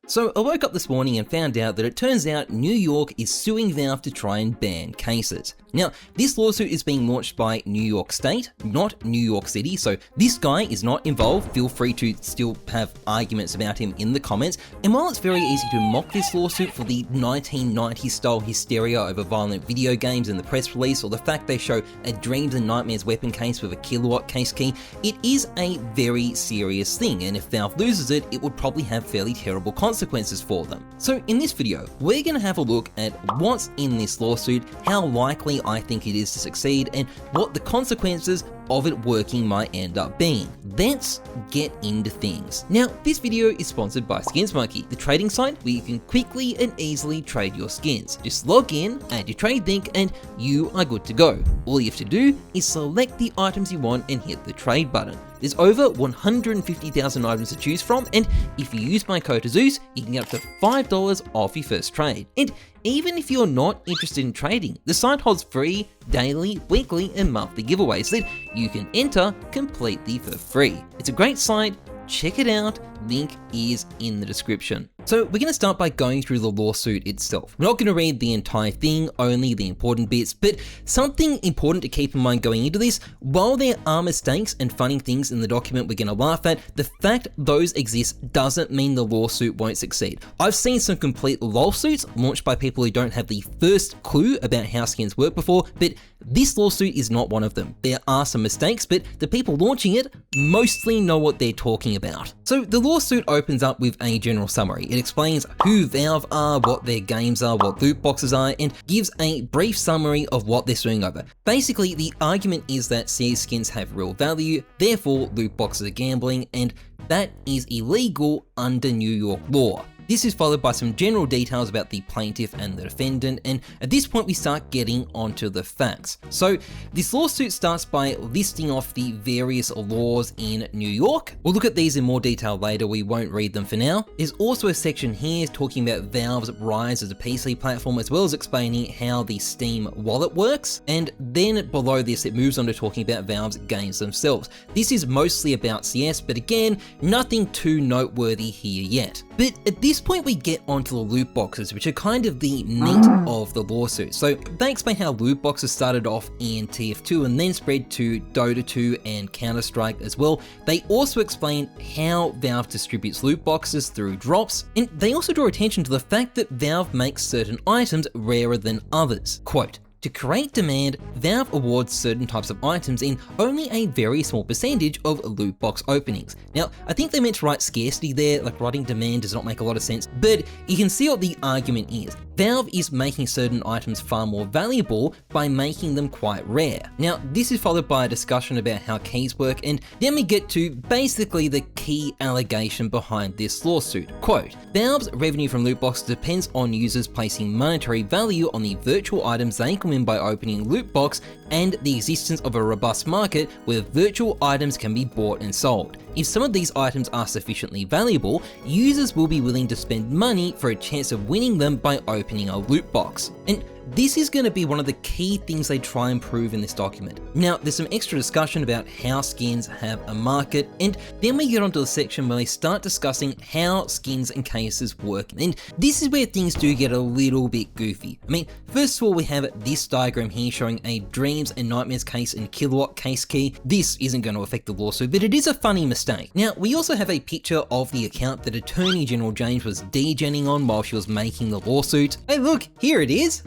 So I woke up this morning and found out that it turns out New York is suing Valve to try and ban cases. Now, this lawsuit is being launched by New York State, not New York City, so this guy is not involved. Feel free to still have arguments about him in the comments. And while it's very easy to mock this lawsuit for the 1990s style hysteria over violent video games in the press release, or the fact they show a Dreams and Nightmares weapon case with a kilowatt case key, it is a very serious thing, and if Valve loses it, it would probably have fairly terrible consequences for them. So in this video, we're going to have a look at what's in this lawsuit, how likely I think it is to succeed, and what the consequences of it working might end up being. Let's get into things. Now, this video is sponsored by Skinsmonkey, the trading site where you can quickly and easily trade your skins. Just log in, add your trade link, and you are good to go. All you have to do is select the items you want and hit the trade button. There's over 150,000 items to choose from, and if you use my code Zeus, you can get up to $5 off your first trade. And even if you're not interested in trading, the site holds free, daily, weekly, and monthly giveaways that you can enter completely for free. It's a great site, check it out, link is in the description. So we're going to start by going through the lawsuit itself. We're not going to read the entire thing, only the important bits, but something important to keep in mind going into this, while there are mistakes and funny things in the document we're going to laugh at, the fact those exist doesn't mean the lawsuit won't succeed. I've seen some complete lawsuits launched by people who don't have the first clue about how skins work before, but this lawsuit is not one of them. There are some mistakes, but the people launching it mostly know what they're talking about. So the lawsuit opens up with a general summary. It explains who Valve are, what their games are, what loot boxes are, and gives a brief summary of what they're suing over. Basically, the argument is that CS skins have real value, therefore loot boxes are gambling, and that is illegal under New York law. This is followed by some general details about the plaintiff and the defendant, and at this point we start getting onto the facts. So this lawsuit starts by listing off the various laws in New York. We'll look at these in more detail later, we won't read them for now. There's also a section here talking about Valve's rise as a PC platform, as well as explaining how the Steam wallet works, and then below this it moves on to talking about Valve's games themselves. This is mostly about CS, but again, nothing too noteworthy here yet. But at this point we get onto the loot boxes, which are kind of the meat of the lawsuit. So they explain how loot boxes started off in TF2 and then spread to Dota 2 and Counter-Strike as well. They also explain how Valve distributes loot boxes through drops, and they also draw attention to the fact that Valve makes certain items rarer than others. Quote, "To create demand, Valve awards certain types of items in only a very small percentage of loot box openings." Now, I think they meant to write scarcity there, like writing demand does not make a lot of sense, but you can see what the argument is. Valve is making certain items far more valuable by making them quite rare. Now, this is followed by a discussion about how keys work, and then we get to basically the key allegation behind this lawsuit. Quote, "Valve's revenue from loot boxes depends on users placing monetary value on the virtual items they can win by opening loot box and the existence of a robust market where virtual items can be bought and sold. If some of these items are sufficiently valuable, users will be willing to spend money for a chance of winning them by opening a loot box." And this is going to be one of the key things they try and prove in this document. Now, there's some extra discussion about how skins have a market, and then we get onto the section where they start discussing how skins and cases work. And this is where things do get a little bit goofy. I mean, first of all, we have this diagram here showing a Dreams and Nightmares case and kilowatt case key. This isn't going to affect the lawsuit, but it is a funny mistake. Now, we also have a picture of the account that Attorney General James was degenning on while she was making the lawsuit. Hey, look, here it is.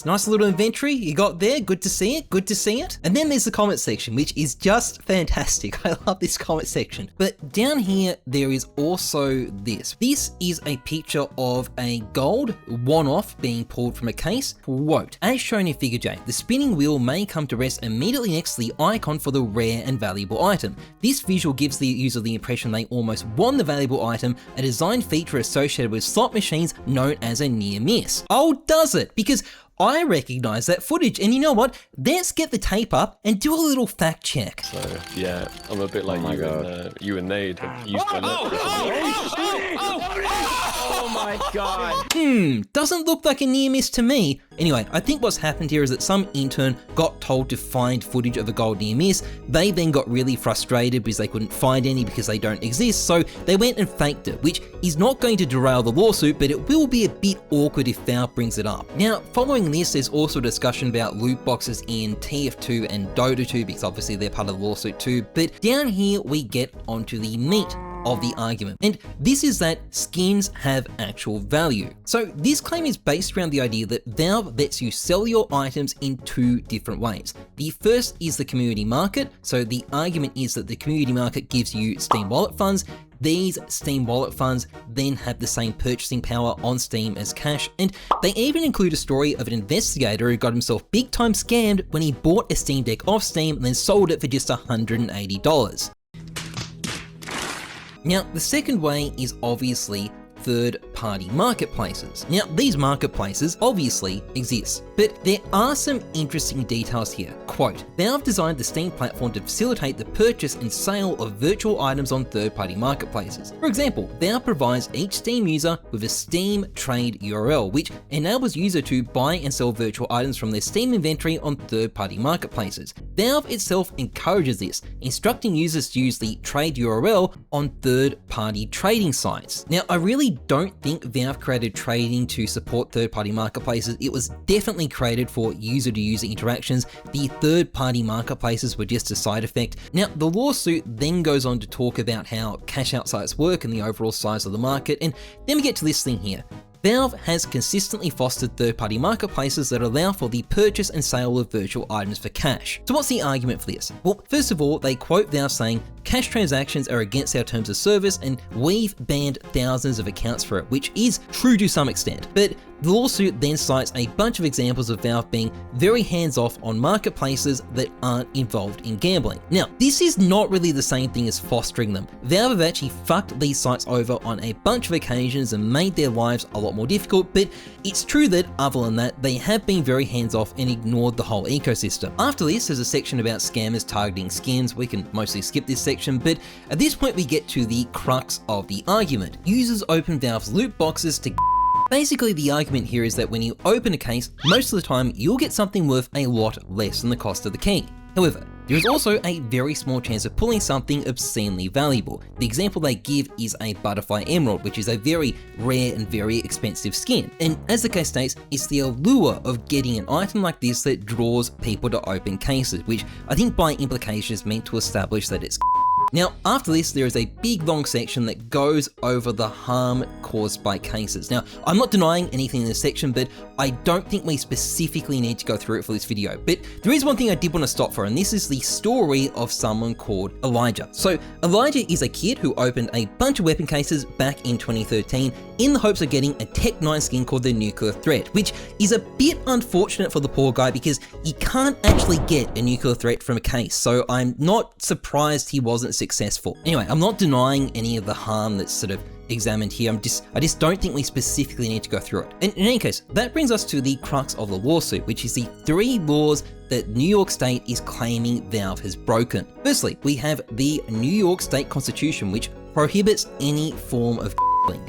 Nice little inventory you got there. Good to see it. Good to see it. And then there's the comment section, which is just fantastic. I love this comment section. But down here, there is also this. This is a picture of a gold one-off being pulled from a case. Quote, "As shown in Figure J, the spinning wheel may come to rest immediately next to the icon for the rare and valuable item. This visual gives the user the impression they almost won the valuable item, a design feature associated with slot machines known as a near miss." Oh, does it? Because I recognize that footage, and you know what? Let's get the tape up and do a little fact check. So yeah, I'm a bit like you and Nade have used my my god. Doesn't look like a near miss to me. Anyway, I think what's happened here is that some intern got told to find footage of a gold near miss. They then got really frustrated because they couldn't find any because they don't exist, so they went and faked it, which is not going to derail the lawsuit, but it will be a bit awkward if Valve brings it up. Now, following this, there's also a discussion about loot boxes in TF2 and Dota 2, because obviously they're part of the lawsuit too, but down here we get onto the meat of the argument, and this is that skins have actual value. So this claim is based around the idea that Valve lets you sell your items in two different ways. The first is the community market, so the argument is that the community market gives you Steam Wallet funds. These Steam Wallet funds then have the same purchasing power on Steam as cash, and they even include a story of an investigator who got himself big time scammed when he bought a Steam Deck off Steam and then sold it for just $180. Now, the second way is obviously third-party marketplaces. Now, these marketplaces obviously exist, but there are some interesting details here. Quote, Valve designed the Steam platform to facilitate the purchase and sale of virtual items on third-party marketplaces. For example, Valve provides each Steam user with a Steam trade URL, which enables user to buy and sell virtual items from their Steam inventory on third-party marketplaces. Valve itself encourages this, instructing users to use the trade URL on third-party trading sites. Now, I really don't think Valve created trading to support third-party marketplaces. It was definitely created for user-to-user interactions. The third-party marketplaces were just a side effect. Now, the lawsuit then goes on to talk about how cash-out sites work and the overall size of the market, and then we get to this thing here. Valve has consistently fostered third-party marketplaces that allow for the purchase and sale of virtual items for cash. So what's the argument for this? Well, first of all, they quote Valve saying, cash transactions are against our terms of service and we've banned thousands of accounts for it, which is true to some extent. But the lawsuit then cites a bunch of examples of Valve being very hands-off on marketplaces that aren't involved in gambling. Now, this is not really the same thing as fostering them. Valve have actually fucked these sites over on a bunch of occasions and made their lives a lot more difficult, but it's true that other than that, they have been very hands-off and ignored the whole ecosystem. After this, there's a section about scammers targeting skins. We can mostly skip this section, but at this point we get to the crux of the argument. Users open Valve's loot boxes to Basically, the argument here is that when you open a case, most of the time you'll get something worth a lot less than the cost of the key. However, there is also a very small chance of pulling something obscenely valuable. The example they give is a butterfly emerald, which is a very rare and very expensive skin. And as the case states, it's the allure of getting an item like this that draws people to open cases, which I think by implication is meant to establish that it's Now, after this, there is a big long section that goes over the harm caused by cases. Now, I'm not denying anything in this section, but I don't think we specifically need to go through it for this video. But there is one thing I did want to stop for, and this is the story of someone called Elijah. So Elijah is a kid who opened a bunch of weapon cases back in 2013 in the hopes of getting a Tech 9 skin called the Nuclear Threat, which is a bit unfortunate for the poor guy because you can't actually get a nuclear threat from a case. So I'm not surprised he wasn't successful. Anyway, I'm not denying any of the harm that's sort of examined here. I just don't think we specifically need to go through it. And in any case, that brings us to the crux of the lawsuit, which is the 3 laws that New York State is claiming Valve has broken. Firstly, we have the New York State Constitution, which prohibits any form of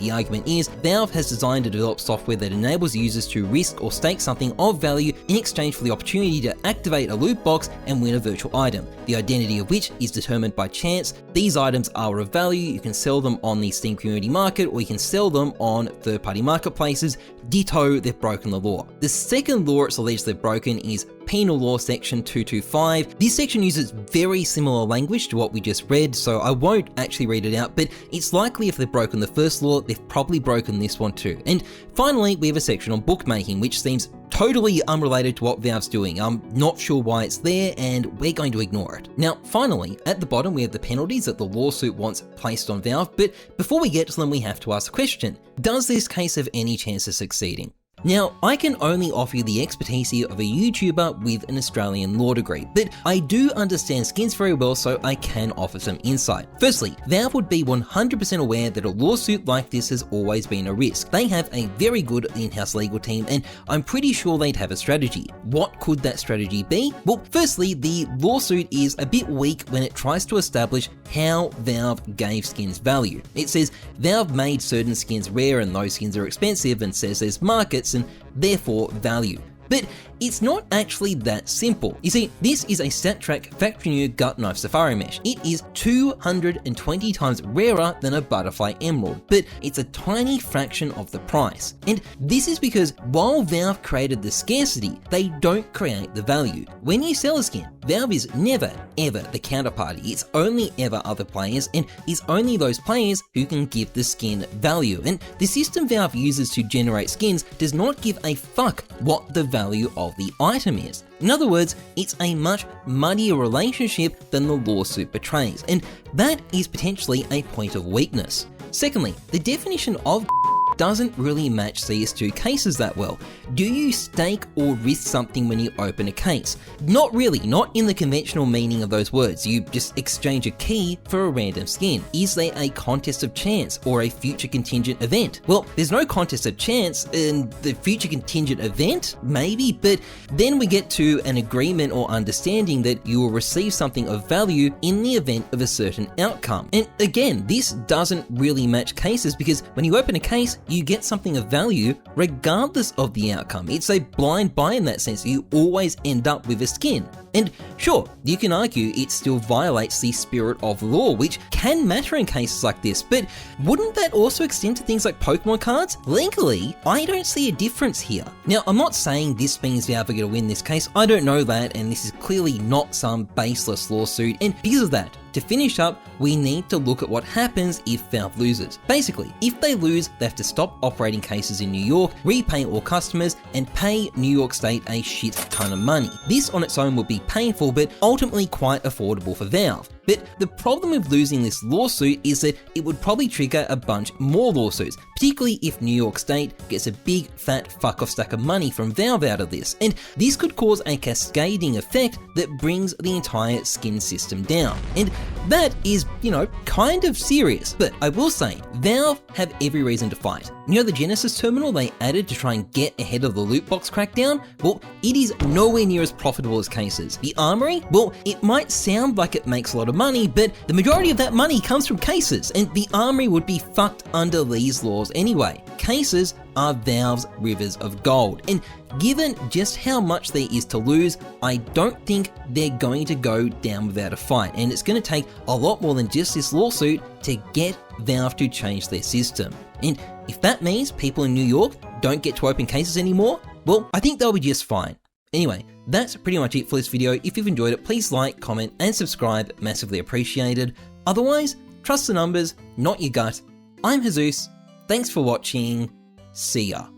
The argument is, Valve has designed to develop software that enables users to risk or stake something of value in exchange for the opportunity to activate a loot box and win a virtual item, the identity of which is determined by chance. These items are of value, you can sell them on the Steam community market or you can sell them on third-party marketplaces. Ditto, they've broken the law. The second law it's alleged they've broken is Penal Law Section 225. This section uses very similar language to what we just read, so I won't actually read it out, but it's likely if they've broken the first law, they've probably broken this one too. And finally, we have a section on bookmaking, which seems totally unrelated to what Valve's doing. I'm not sure why it's there, and we're going to ignore it. Now, finally, at the bottom, we have the penalties that the lawsuit wants placed on Valve, but before we get to them, we have to ask the question, does this case have any chance of succeeding? Now, I can only offer you the expertise here of a YouTuber with an Australian law degree, but I do understand skins very well, so I can offer some insight. Firstly, Valve would be 100% aware that a lawsuit like this has always been a risk. They have a very good in-house legal team, and I'm pretty sure they'd have a strategy. What could that strategy be? Well, firstly, the lawsuit is a bit weak when it tries to establish how Valve gave skins value. It says Valve made certain skins rare and those skins are expensive, and says there's markets and therefore value. But it's not actually that simple. You see, this is a StatTrack factory new gut knife safari mesh. It is 220 times rarer than a butterfly emerald, but it's a tiny fraction of the price. And this is because while Valve created the scarcity, they don't create the value. When you sell a skin, Valve is never ever the counterparty. It's only ever other players, and it's only those players who can give the skin value. And the system Valve uses to generate skins does not give a fuck what the value of the item is. In other words, it's a much muddier relationship than the lawsuit portrays, and that is potentially a point of weakness. Secondly, the definition of doesn't really match CS2 cases that well. Do you stake or risk something when you open a case? Not really, not in the conventional meaning of those words. You just exchange a key for a random skin. Is there a contest of chance or a future contingent event? Well, there's no contest of chance in the future contingent event, maybe, but then we get to an agreement or understanding that you will receive something of value in the event of a certain outcome. And again, this doesn't really match cases because when you open a case, you get something of value regardless of the outcome. It's a blind buy in that sense. You always end up with a skin. And sure, you can argue it still violates the spirit of law, which can matter in cases like this, but wouldn't that also extend to things like Pokemon cards? Legally, I don't see a difference here. Now, I'm not saying this means Valve are going to win this case. I don't know that, and this is clearly not some baseless lawsuit, and because of that, to finish up, we need to look at what happens if Valve loses. Basically, if they lose, they have to stop operating cases in New York, repay all customers, and pay New York State a shit ton of money. This on its own would be painful, but ultimately quite affordable for Valve. But the problem with losing this lawsuit is that it would probably trigger a bunch more lawsuits, particularly if New York State gets a big fat fuck off stack of money from Valve out of this. And this could cause a cascading effect that brings the entire skin system down. And that is, kind of serious. But I will say, Valve have every reason to fight. You know the Genesis terminal they added to try and get ahead of the loot box crackdown? Well, it is nowhere near as profitable as cases. The Armory? Well, it might sound like it makes a lot of money, but the majority of that money comes from cases, and the Armory would be fucked under these laws anyway. Cases are Valve's rivers of gold, and given just how much there is to lose, I don't think they're going to go down without a fight, and it's going to take a lot more than just this lawsuit to get Valve to change their system. And if that means people in New York don't get to open cases anymore, well, I think they'll be just fine. Anyway, that's pretty much it for this video. If you've enjoyed it, please like, comment, and subscribe, massively appreciated. Otherwise, trust the numbers, not your gut. I'm Jesus. Thanks for watching. See ya.